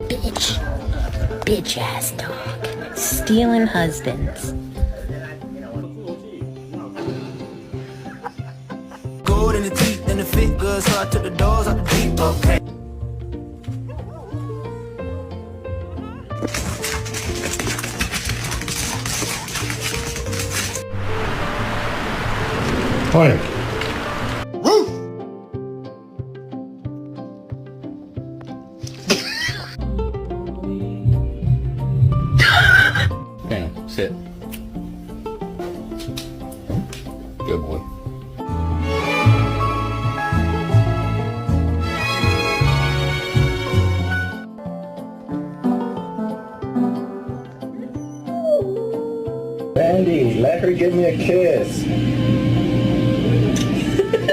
Bitch. Bitch ass dog. Stealing husbands. Gold in the teeth and the fit good, so I took the doors out the Jeep. Okay. Hi. Woo! Down. Sit. Good boy. Sandy, let her give me a kiss.